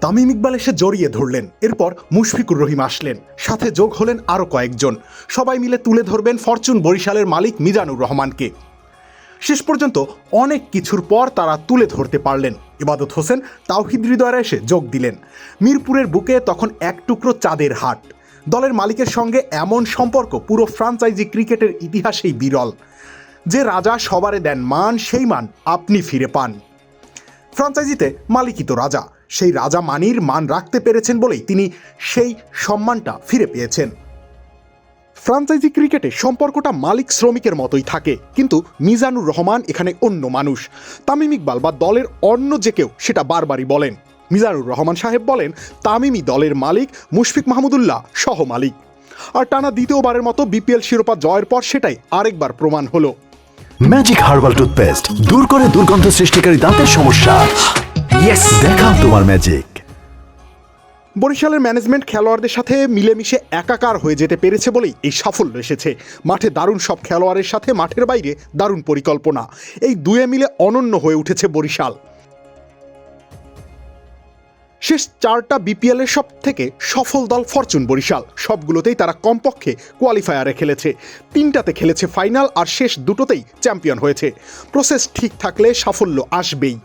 তামিম ইকবাল এসে জড়িয়ে ধরলেন, এরপর মুশফিকুর রহিম আসলেন, সাথে যোগ হলেন আরও কয়েকজন। সবাই মিলে তুলে ধরবেন ফরচুন বরিশালের মালিক মিজানুর রহমানকে। শেষ পর্যন্ত অনেক কিছুর পর তারা তুলে ধরতে পারলেন। ইবাদত হোসেন তাওহিদ হৃদয়রা এসে যোগ দিলেন। মিরপুরের বুকে তখন এক টুকরো চাঁদের হাট। দলের মালিকের সঙ্গে এমন সম্পর্ক পুরো ফ্রাঞ্চাইজি ক্রিকেটের ইতিহাসেই বিরল। যে রাজা সবারে দেন মান, সেই মান আপনি ফিরে পান। ফ্রাঞ্চাইজিতে মালিকই তো রাজা, সেই রাজা মানির মান রাখতে পেরেছেন বলেই তিনি সেই সম্মানটা ফিরে পেয়েছেন। ফ্রাঞ্চাইজি ক্রিকেটে সম্পর্কটা মালিক শ্রমিকের মতোই থাকে, কিন্তু মিজানুর রহমান এখানে অন্য মানুষ। তামিম ইকবাল বা দলের অন্য যে কেউ সেটা বারবারই বলেন। মিজানুর রহমান সাহেব বলেন তামিমই দলের মালিক, মুশফিক মাহমুদুল্লাহ সহ মালিক। আর টানা দ্বিতীয়বারের মতো বিপিএল শিরোপা জয়ের পর সেটাই আরেকবার প্রমাণ হলো। ম্যাজিক হার্বাল টুথপেস্ট দূর করে দুর্গন্ধ সৃষ্টিকারী দাঁতের সমস্যা। ইয়েস, দেখাও তোমার ম্যাজিক। বরিশালের ম্যানেজমেন্ট খেলোয়াড়দের সাথে মিলেমিশে একাকার হয়ে যেতে পেরেছে বলেই এই সাফল্য এসেছে। মাঠে দারুণ সব খেলোয়াড়ের সাথে মাঠের বাইরে দারুণ পরিকল্পনা, এই দুয়ে মিলে অনন্য হয়ে উঠেছে বরিশাল। শেষ চারটা বিপিএলের সব থেকে সফল দল ফরচুন বরিশাল। সবগুলোতেই তারা কমপক্ষে কোয়ালিফায়ারে খেলেছে, তিনটাতে খেলেছে ফাইনাল, আর শেষ দুটোতেই চ্যাম্পিয়ন হয়েছে। প্রসেস ঠিক থাকলে সাফল্য আসবেই।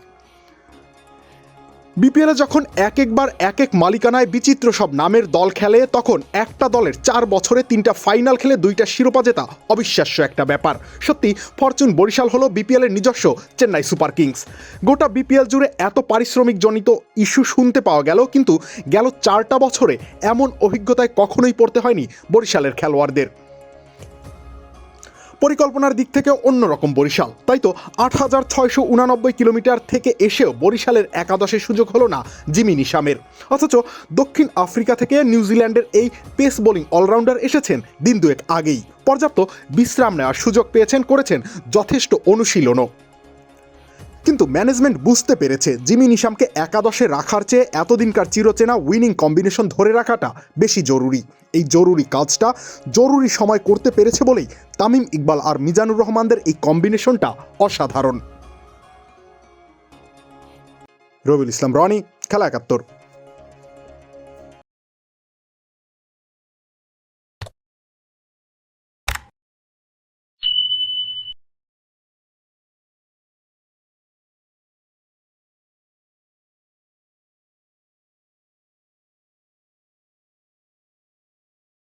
বিপিএলে যখন একবার এক এক মালিকানায় বিচিত্র সব নামের দল খেলে, তখন একটা দলের 4 বছরে 3টা ফাইনাল খেলে 2টা শিরোপা জেতা অবিশ্বাস্য একটা ব্যাপার। সত্যি ফরচুন বরিশাল হলো বিপিএলের নিজস্ব চেন্নাই সুপার কিংস। গোটা বিপিএল জুড়ে এত পারিশ্রমিক জনিত ইস্যু শুনতে পাওয়া গেল, কিন্তু গেল 4টা বছরে এমন অভিজ্ঞতায় কখনোই পড়তে হয়নি বরিশালের খেলোয়াড়দের। পরিকল্পনার দিক থেকে অন্যরকম বরিশাল, তাই তো 8,689 কিলোমিটার থেকে এসেও বরিশালের একাদশের সুযোগ হলো না জিমি নিশামের। অথচ দক্ষিণ আফ্রিকা থেকে নিউজিল্যান্ডের এই পেস বোলিং অলরাউন্ডার এসেছেন দিন দুয়েক আগেই। পর্যাপ্ত বিশ্রাম নেওয়ার সুযোগ পেয়েছেন, করেছেন যথেষ্ট অনুশীলনও। কিন্তু ম্যানেজমেন্ট বুঝতে পেরেছে জিমি নিশামকে একাদশে রাখার চেয়ে এতদিনকার চিরচেনা উইনিং কম্বিনেশন ধরে রাখাটা বেশি জরুরি। এই জরুরি কাজটা জরুরি সময় করতে পেরেছে বলেই তামিম ইকবাল আর মিজানুর রহমানদের এই কম্বিনেশনটা অসাধারণ। রবিউল ইসলাম রনি, খেলা 71।